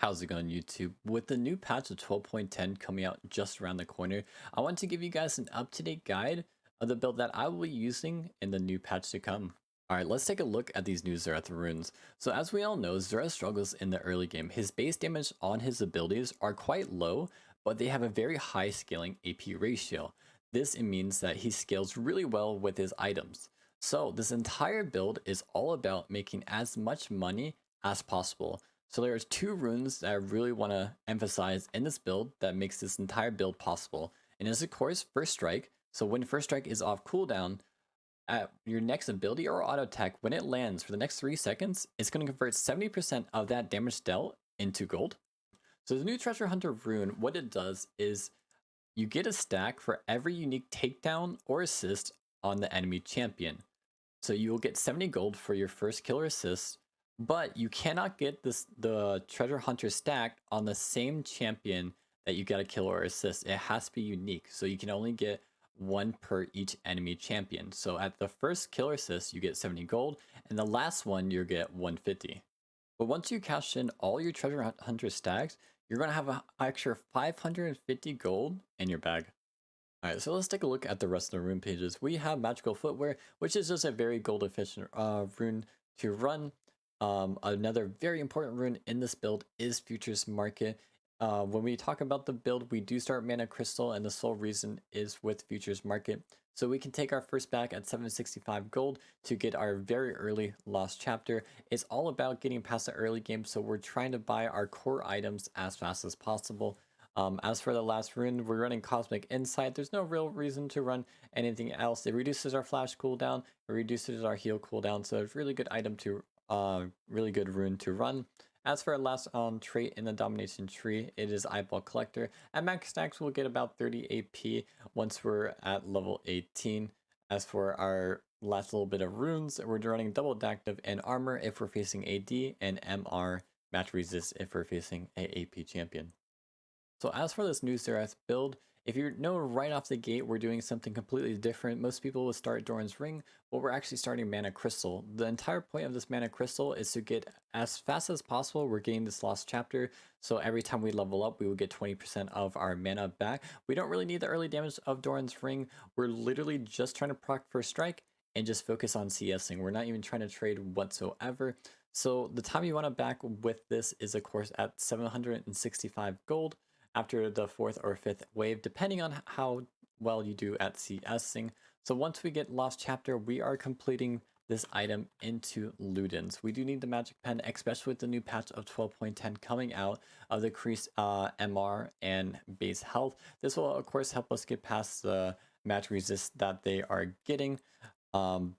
How's it going, YouTube? With the new patch of 12.10 coming out just around the corner, I want to give you guys an up-to-date guide of the build that I will be using in the new patch to come. Alright, let's take a look at these new Xerath runes. So as we all know, Xerath struggles in the early game. His base damage on his abilities are quite low, but they have a very high scaling AP ratio. This means that he scales really well with his items. So this entire build is all about making as much money as possible. So there's two runes that I really want to emphasize in this build that makes this entire build possible. And is of course First Strike. So when First Strike is off cooldown, at your next ability or auto attack, when it lands for the next 3 seconds, it's going to convert 70% of that damage dealt into gold. So the new Treasure Hunter rune, what it does is you get a stack for every unique takedown or assist on the enemy champion. So you will get 70 gold for your first kill or assist, but you cannot get the treasure hunter stacked on the same champion that you got a kill or assist. It has to be unique. So you can only get one per each enemy champion. So at the first kill or assist, you get 70 gold, and the last one you get 150. But once you cash in all your treasure hunter stacks, you're going to have an extra 550 gold in your bag. Alright, so let's take a look at the rest of the rune pages. We have Magical Footwear, which is just a very gold efficient rune to run. Another very important rune in this build is Futures Market. When we talk about the build, we do start Mana Crystal, and the sole reason is with Futures Market. So we can take our first back at 765 gold to get our very early Lost Chapter. It's all about getting past the early game, so we're trying to buy our core items as fast as possible. As for the last rune, we're running Cosmic Insight. There's no real reason to run anything else. It reduces our flash cooldown, it reduces our heal cooldown, so it's a really good item to, really good rune to run. As for our last trait in the Domination tree, it is Eyeball Collector. At max stacks, we'll get about 30 AP once we're at level 18. As for our last little bit of runes, we're running Double Active and Armor if we're facing AD, and MR Match Resist if we're facing a AP champion. So as for this new Xerath build, if you know right off the gate we're doing something completely different, most people will start Doran's Ring, but we're actually starting Mana Crystal. The entire point of this Mana Crystal is to get as fast as possible, we're getting this Lost Chapter, so every time we level up we will get 20% of our mana back. We don't really need the early damage of Doran's Ring, we're literally just trying to proc First Strike and just focus on CSing. We're not even trying to trade whatsoever. So the time you want to back with this is of course at 765 gold after the 4th or 5th wave, depending on how well you do at CSing. So once we get Lost Chapter, we are completing this item into Ludens. We do need the Magic Pen, especially with the new patch of 12.10 coming out of the increased MR and base health. This will of course help us get past the match resist that they are getting.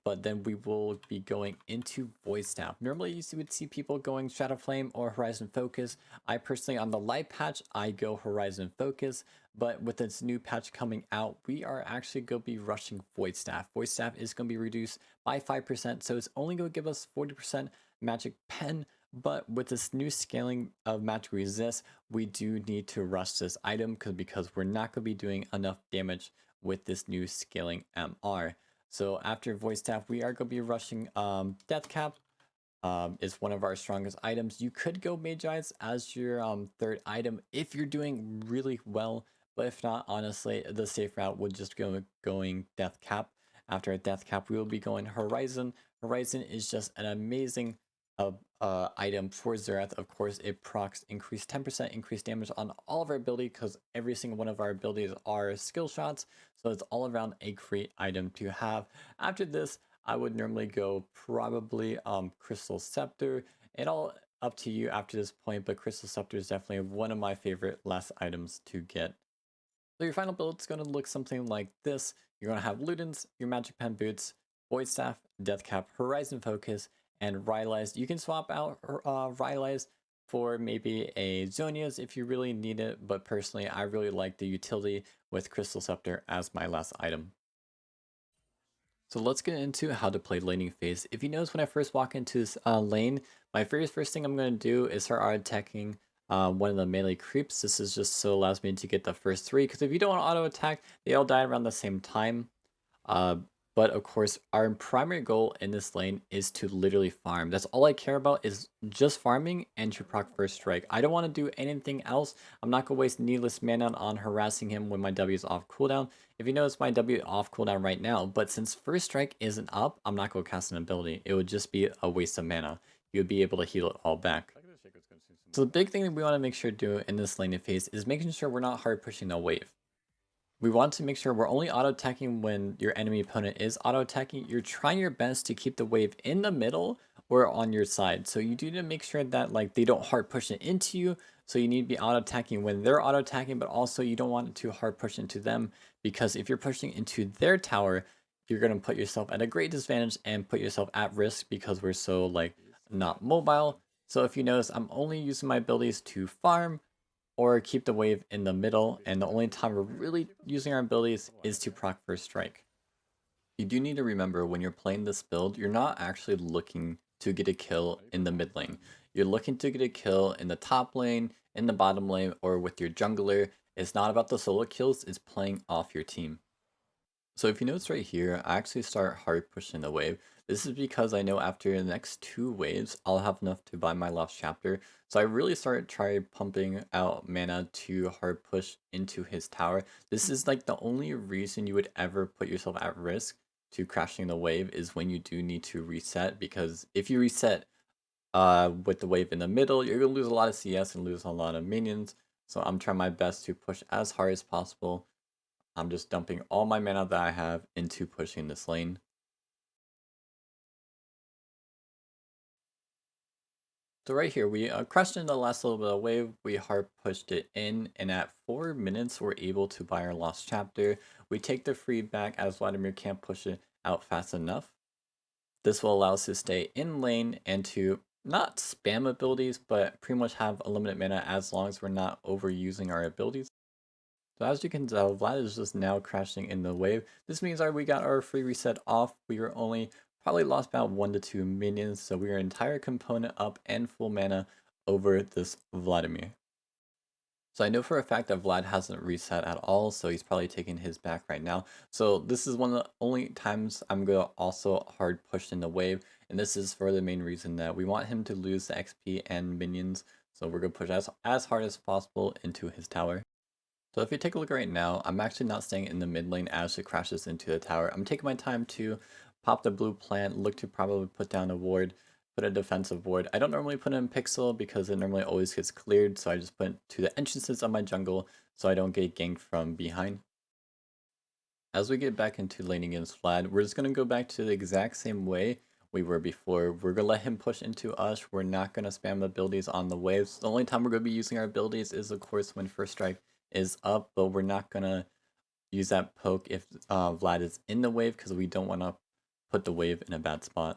But then we will be going into Void Staff. Normally you would see people going Shadow Flame or Horizon Focus. I personally, on the light patch, I go Horizon Focus. But with this new patch coming out, we are actually going to be rushing Void Staff. Void Staff is going to be reduced by 5%, so it's only going to give us 40% Magic Pen. But with this new scaling of Magic Resist, we do need to rush this item because we're not going to be doing enough damage with this new scaling MR. So after Void Staff, we are going to be rushing Death Cap. Is one of our strongest items. You could go Mage Eyes as your third item if you're doing really well, but if not, honestly, the safe route would just go going Death Cap. After Death Cap, we will be going Horizon. Horizon is just an amazing item for Xerath. Of course, it procs increased 10% increased damage on all of our ability because every single one of our abilities are skill shots. So it's all around a great item to have. After this, I would normally go probably Crystal Scepter. It all up to you after this point, but Crystal Scepter is definitely one of my favorite last items to get. So your final build is going to look something like this. You're going to have Ludens, your Magic Pen Boots, Void Staff, Death Cap, Horizon Focus, and Rylai's. You can swap out Rylai's for maybe a Zonia's if you really need it, but personally I really like the utility with Crystal Scepter as my last item. So let's get into how to play laning phase. If you notice, when I first walk into this lane, my very first thing I'm going to do is start attacking one of the melee creeps. This is just so allows me to get the first 3, because if you don't auto attack, they all die around the same time. But of course, our primary goal in this lane is to literally farm. That's all I care about is just farming and to proc first strike. I don't want to do anything else. I'm not going to waste needless mana on harassing him when my W is off cooldown. If you notice, my W off cooldown right now, but since first strike isn't up, I'm not going to cast an ability. It would just be a waste of mana. You would be able to heal it all back. So the big thing that we want to make sure to do in this laning phase is making sure we're not hard pushing the wave. We want to make sure we're only auto-attacking when your enemy opponent is auto-attacking. You're trying your best to keep the wave in the middle or on your side. So you do need to make sure that like they don't hard push it into you. So you need to be auto-attacking when they're auto-attacking, but also you don't want to hard push into them, because if you're pushing into their tower, you're going to put yourself at a great disadvantage and put yourself at risk because we're so like not mobile. So if you notice, I'm only using my abilities to farm or keep the wave in the middle, and the only time we're really using our abilities is to proc first strike. You do need to remember when you're playing this build, you're not actually looking to get a kill in the mid lane. You're looking to get a kill in the top lane, in the bottom lane, or with your jungler. It's not about the solo kills, it's playing off your team. So if you notice right here, I actually start hard pushing the wave. This is because I know after the next 2 waves, I'll have enough to buy my last chapter. So I really started trying pumping out mana to hard push into his tower. This is like the only reason you would ever put yourself at risk to crashing the wave is when you do need to reset, because if you reset with the wave in the middle, you're going to lose a lot of CS and lose a lot of minions. So I'm trying my best to push as hard as possible. I'm just dumping all my mana that I have into pushing this lane. So right here, we crushed in the last little bit of wave, we hard pushed it in, and at 4 minutes, we're able to buy our lost chapter. We take the free back as Vladimir can't push it out fast enough. This will allow us to stay in lane and to not spam abilities, but pretty much have a limited mana as long as we're not overusing our abilities. So as you can tell, Vlad is just now crashing in the wave. This means we got our free reset off. We were only probably lost about 1 to 2 minions, so we are entire component up and full mana over this Vladimir. So I know for a fact that Vlad hasn't reset at all, so he's probably taking his back right now. So this is one of the only times I'm going to also hard push in the wave, and this is for the main reason that we want him to lose the XP and minions, so we're going to push as hard as possible into his tower. So if you take a look right now, I'm actually not staying in the mid lane as it crashes into the tower. I'm taking my time to pop the blue plant, look to probably put down a ward, put a defensive ward. I don't normally put in Pixel because it normally always gets cleared, so I just put it to the entrances of my jungle so I don't get ganked from behind. As we get back into laning against Vlad, we're just going to go back to the exact same way we were before. We're going to let him push into us. We're not going to spam abilities on the waves. The only time we're going to be using our abilities is, of course, when first strike is up, but we're not going to use that poke if Vlad is in the wave because we don't want to put the wave in a bad spot.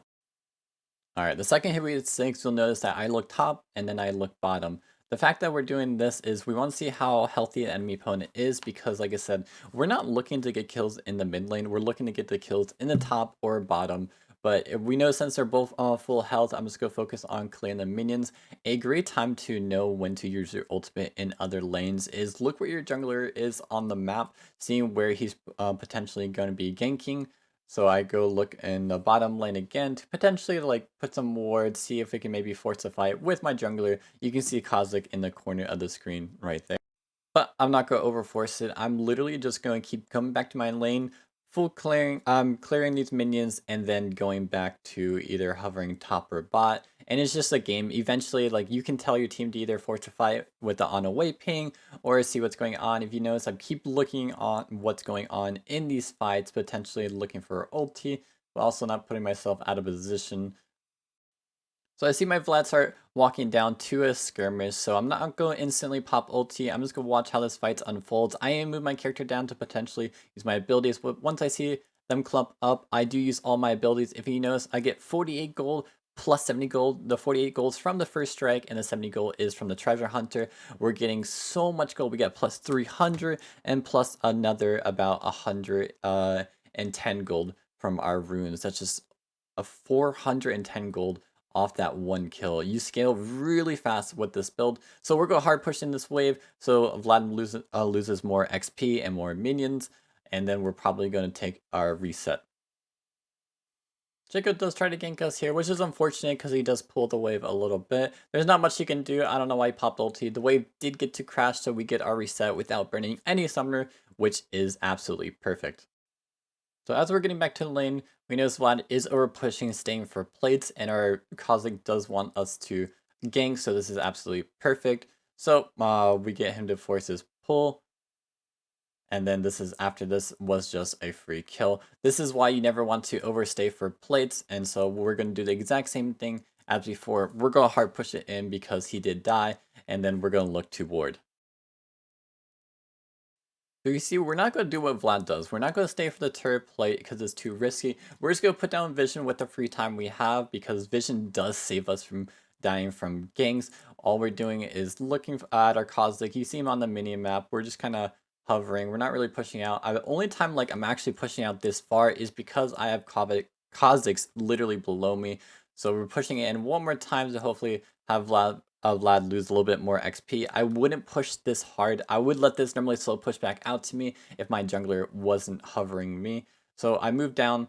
Alright, the second hit we hit 6, you'll notice that I look top and then I look bottom. The fact that we're doing this is we want to see how healthy an enemy opponent is because, like I said, we're not looking to get kills in the mid lane. We're looking to get the kills in the top or bottom. But if we know since they're both full health, I'm just going to focus on clearing the minions. A great time to know when to use your ultimate in other lanes is look where your jungler is on the map, seeing where he's potentially going to be ganking. So I go look in the bottom lane again to potentially like put some wards, see if we can maybe fortify it with my jungler. You can see Kozlik in the corner of the screen right there. But I'm not going to overforce it. I'm literally just going to keep coming back to my lane, full clearing, clearing these minions, and then going back to either hovering top or bot. And it's just a game. Eventually, like you can tell your team to either fortify it with the on away ping or see what's going on. If you notice, I keep looking on what's going on in these fights, potentially looking for ulti, but also not putting myself out of position. So I see my Vlad start walking down to a skirmish, so I'm not going to instantly pop ulti. I'm just going to watch how this fight unfolds. I am move my character down to potentially use my abilities, but once I see them clump up, I do use all my abilities. If you notice, I get 48 gold plus 70 gold. The 48 gold is from the first strike, and the 70 gold is from the treasure hunter. We're getting so much gold. We get plus 300 and plus another about 110 gold from our runes. That's just a 410 gold off that one kill. You scale really fast with this build. So we're going hard pushing this wave. So Vlad loses more XP and more minions. And then we're probably going to take our reset. Jacob does try to gank us here, which is unfortunate because he does pull the wave a little bit. There's not much he can do. I don't know why he popped ulti. The wave did get to crash, so we get our reset without burning any summoner, which is absolutely perfect. So as we're getting back to the lane, we notice Vlad is over pushing, staying for plates, and our Kozlik does want us to gank, so this is absolutely perfect. So we get him to force his pull. And then this is after this was just a free kill. This is why you never want to overstay for plates. And so we're going to do the exact same thing as before. We're going to hard push it in because he did die. And then we're going to look to ward. So you see, we're not going to do what Vlad does. We're not going to stay for the turret plate because it's too risky. We're just going to put down Vision with the free time we have because Vision does save us from dying from ganks. All we're doing is looking at our Kozlik. You see him on the mini map. We're just kind of hovering. We're not really pushing out. The only time like I'm actually pushing out this far is because I have Kozliks literally below me. So we're pushing it in one more time to hopefully have Vlad lose a little bit more XP. I wouldn't push this hard. I would let this normally slow push back out to me if my jungler wasn't hovering me. So I moved down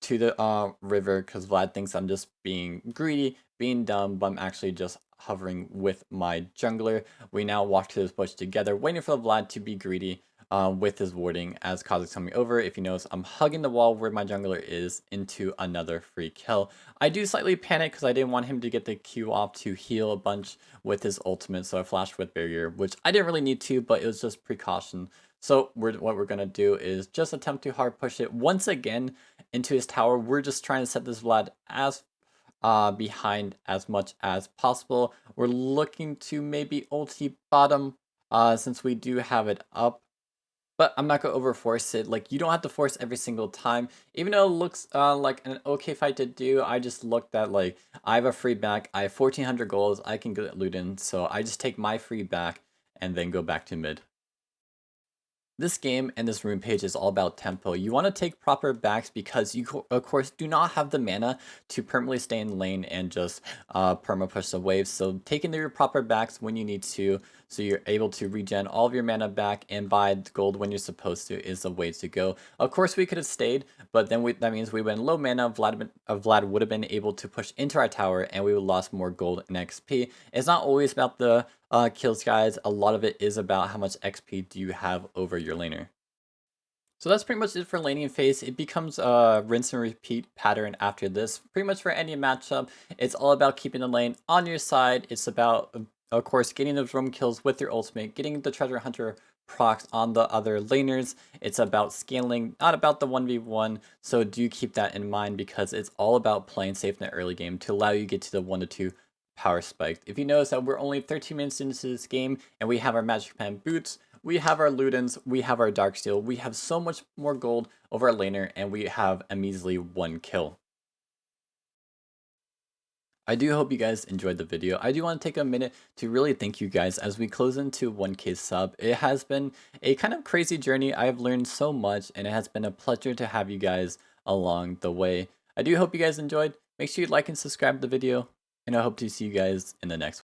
to the river because Vlad thinks I'm just being greedy, being dumb, but I'm actually just hovering with my jungler. We now walk to this bush together, waiting for Vlad to be greedy with his warding as Kozik's coming over. If you notice, I'm hugging the wall where my jungler is into another free kill. I do slightly panic because I didn't want him to get the Q off to heal a bunch with his ultimate, so I flashed with barrier, which I didn't really need to, but it was just precaution. So what we're going to do is just attempt to hard push it once again into his tower. We're just trying to set this Vlad as behind as much as possible. We're looking to maybe ulti bottom since we do have it up. But I'm not going to overforce it. Like, you don't have to force every single time. Even though it looks like an okay fight to do, I just looked at, like, I have a free back. I have 1,400 goals. I can get Luden. So I just take my free back and then go back to mid. This game and this rune page is all about tempo. You want to take proper backs because you, of course, do not have the mana to permanently stay in lane and just perma push the waves. So taking your proper backs when you need to, so you're able to regen all of your mana back and buy gold when you're supposed to is the way to go. Of course, we could have stayed, but then that means we went low mana. Vlad would have been able to push into our tower and we would have lost more gold and XP. It's not always about the kills, guys. A lot of it is about how much XP do you have over your laner. So that's pretty much it for laning phase. It becomes a rinse and repeat pattern after this. Pretty much for any matchup, it's all about keeping the lane on your side. It's about, of course, getting those roam kills with your ultimate, getting the treasure hunter procs on the other laners. It's about scaling, not about the 1v1. So do keep that in mind because it's all about playing safe in the early game to allow you to get to the 1 to 2 power spiked. If you notice that we're only 13 minutes into this game and we have our Magic Pen boots, we have our Ludens, we have our Darksteel, we have so much more gold over our laner, and we have a measly 1 kill. I do hope you guys enjoyed the video. I do want to take a minute to really thank you guys as we close into 1K sub. It has been a kind of crazy journey. I have learned so much, and it has been a pleasure to have you guys along the way. I do hope you guys enjoyed. Make sure you like and subscribe to the video, and I hope to see you guys in the next one.